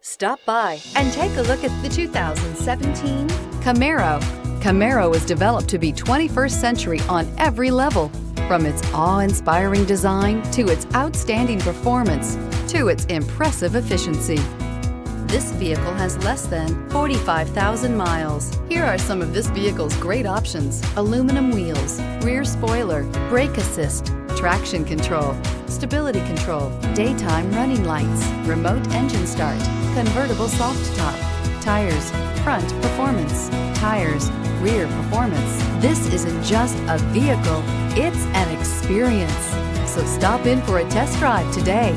Stop by and take a look at the 2017 Camaro. Camaro is developed to be 21st century on every level, from its awe-inspiring design to its outstanding performance to its impressive efficiency. This vehicle has less than 45,000 miles. Here are some of this vehicle's great options: aluminum wheels, rear spoiler, brake assist, traction control, stability control, daytime running lights, remote engine start, convertible soft top, tires, front performance, tires, rear performance. This isn't just a vehicle, it's an experience. So stop in for a test drive today.